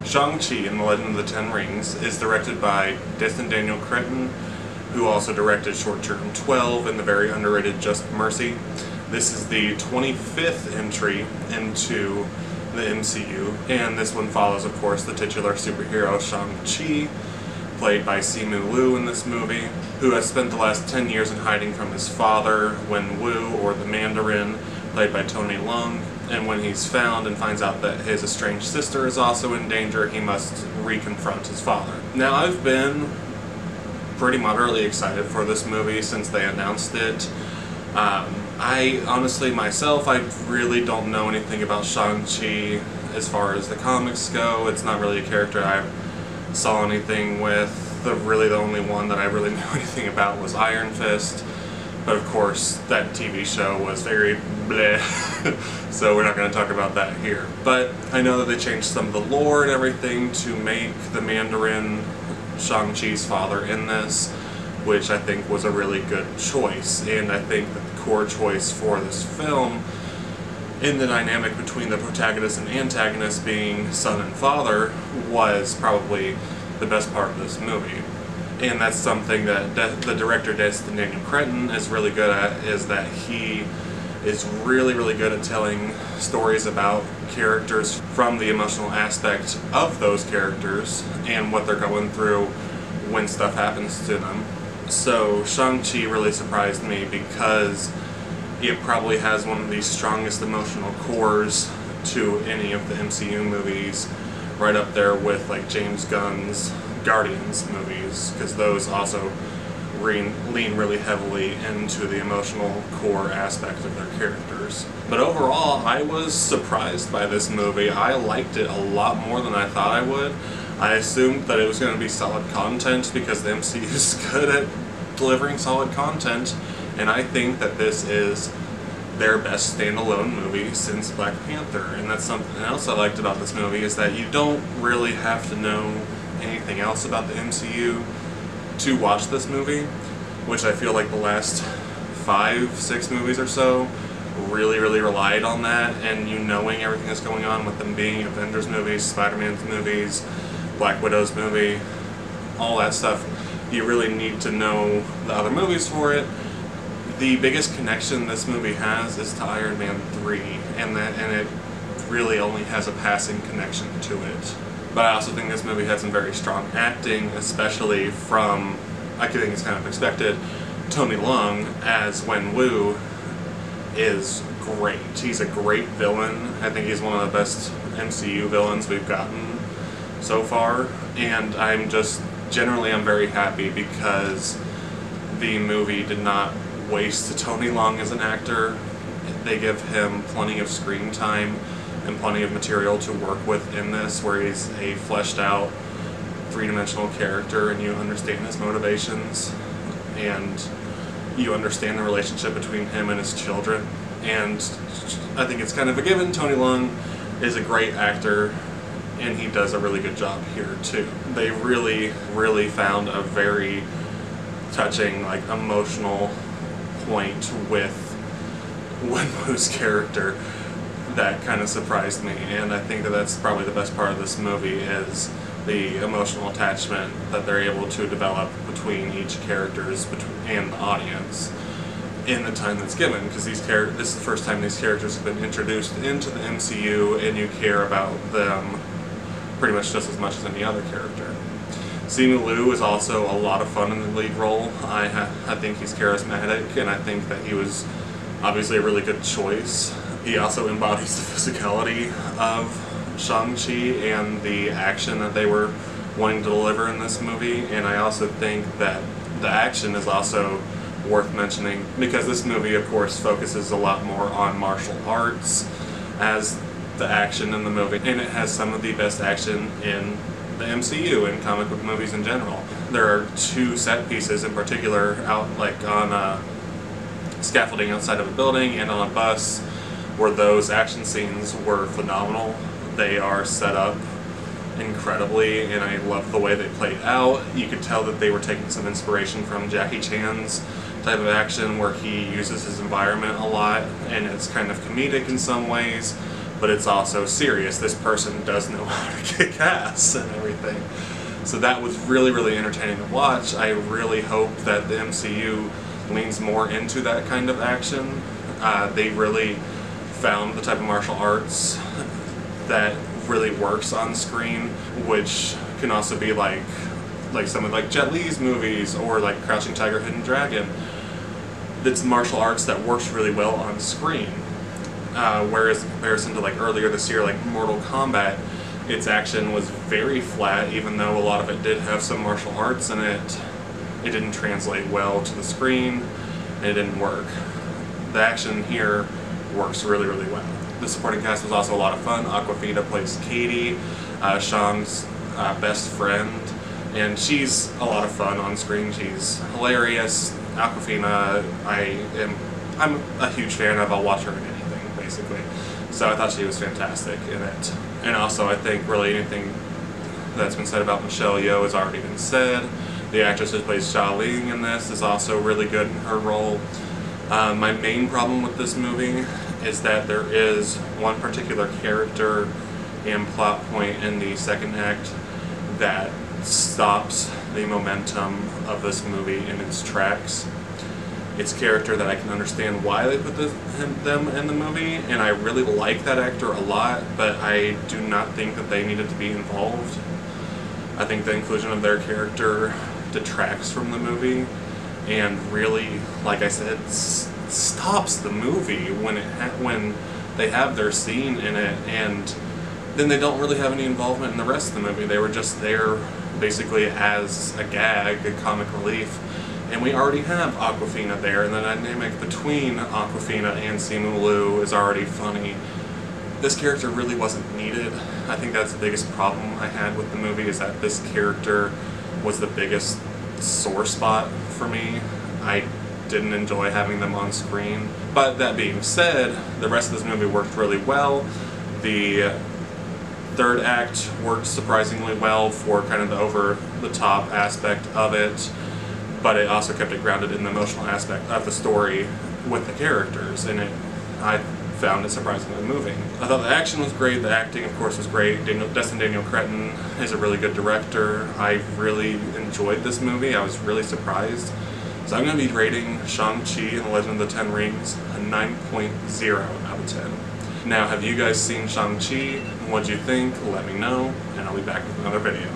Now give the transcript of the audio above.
Shang-Chi and the Legend of the Ten Rings is directed by Destin Daniel Cretton, who also directed Short Term 12 and the very underrated Just Mercy. This is the 25th entry into the MCU, and this one follows, of course, the titular superhero Shang-Chi, played by Simu Liu in this movie, who has spent the last 10 years in hiding from his father, Leung, or the Mandarin, played by Leung, and when he's found and finds out that his estranged sister is also in danger, he must reconfront his father. Now, I've been pretty moderately excited for this movie since they announced it. I honestly, myself, I really don't know anything about Shang-Chi as far as the comics go. It's not really a character I saw anything with. Really the only one that I really knew anything about was Iron Fist. But of course, that TV show was very bleh, so we're not going to talk about that here. But I know that they changed some of the lore and everything to make the Mandarin Shang-Chi's father in this, which I think was a really good choice. And I think that the core choice for this film, in the dynamic between the protagonist and antagonist being son and father, was probably the best part of this movie. And that's something that the director Destin Daniel Cretton is really good at, is that he is really, really good at telling stories about characters from the emotional aspect of those characters and what they're going through when stuff happens to them. So Shang-Chi really surprised me because it probably has one of the strongest emotional cores to any of the MCU movies, right up there with like James Gunn's Guardians movies, because those also lean really heavily into the emotional core aspect of their characters. But overall, I was surprised by this movie. I liked it a lot more than I thought I would. I assumed that it was going to be solid content because the MCU is good at delivering solid content, and I think that this is their best standalone movie since Black Panther. And that's something else I liked about this movie, is that you don't really have to know anything else about the MCU to watch this movie, which I feel like the last 5-6 movies or so really relied on that, and you knowing everything that's going on with them being Avengers movies, Spider-Man's movies, Black Widow's movie, all that stuff. You really need to know the other movies for it. The biggest connection this movie has is to Iron Man 3, and it really only has a passing connection to it. But I also think this movie had some very strong acting, especially from, I think it's kind of expected, Leung as Wen-Wu is great. He's a great villain. I think he's one of the best MCU villains we've gotten so far, and I'm very happy because the movie did not waste Leung as an actor. They give him plenty of screen time and plenty of material to work with in this, where he's a fleshed out, three-dimensional character, and you understand his motivations, and you understand the relationship between him and his children. And I think it's kind of a given. Leung is a great actor, and he does a really good job here too. They really found a very touching, like, emotional point with Wen-Wu's character that kind of surprised me, and I think that that's probably the best part of this movie, is the emotional attachment that they're able to develop between each characters and the audience in the time that's given, because this is the first time these characters have been introduced into the MCU, and you care about them pretty much just as much as any other character. Simu Liu is also a lot of fun in the lead role. I think he's charismatic, and I think that he was obviously a really good choice. He also embodies the physicality of Shang-Chi and the action that they were wanting to deliver in this movie, and I also think that the action is also worth mentioning, because this movie, of course, focuses a lot more on martial arts as the action in the movie, and it has some of the best action in the MCU and comic book movies in general. There are 2 set pieces in particular out, like on scaffolding outside of a building and on a bus, where those action scenes were phenomenal. They are set up incredibly, and I love the way they played out. You could tell that they were taking some inspiration from Jackie Chan's type of action, where he uses his environment a lot, and it's kind of comedic in some ways, but it's also serious. This person does know how to kick ass and everything. So that was really, really entertaining to watch. I really hope that the MCU leans more into that kind of action. They really found the type of martial arts that really works on screen, which can also be like some of like Jet Li's movies or like Crouching Tiger, Hidden Dragon. It's martial arts that works really well on screen. Whereas in comparison to like earlier this year, like Mortal Kombat, its action was very flat, even though a lot of it did have some martial arts in it. It didn't translate well to the screen, and it didn't work. The action here works really, really well. The supporting cast was also a lot of fun. Awkwafina plays Katie, Shang's best friend, and she's a lot of fun on screen. She's hilarious. Awkwafina, I'm a huge fan of. I'll watch her in anything, basically. So I thought she was fantastic in it. And also, I think really anything that's been said about Michelle Yeoh has already been said. The actress who plays Leung in this is also really good in her role. My main problem with this movie is that there is one particular character and plot point in the second act that stops the momentum of this movie in its tracks. It's a character that I can understand why they put them in the movie, and I really like that actor a lot, but I do not think that they needed to be involved. I think the inclusion of their character detracts from the movie, and really, like I said, stops the movie when they have their scene in it, and then they don't really have any involvement in the rest of the movie. They were just there basically as a gag, a comic relief. And we already have Awkwafina there, and the dynamic between Awkwafina and Simu Liu is already funny. This character really wasn't needed. I think that's the biggest problem I had with the movie, is that this character was the biggest sore spot for me. I didn't enjoy having them on screen. But that being said, the rest of this movie worked really well. The third act worked surprisingly well for kind of the over-the-top aspect of it, but it also kept it grounded in the emotional aspect of the story with the characters, and I found it surprisingly moving. I thought the action was great, the acting of course was great. Destin Daniel Cretton is a really good director. I really enjoyed this movie. I was really surprised. So I'm going to be rating Shang-Chi and the Legend of the Ten Rings a 9.0 out of 10. Now, have you guys seen Shang-Chi? What'd you think? Let me know, and I'll be back with another video.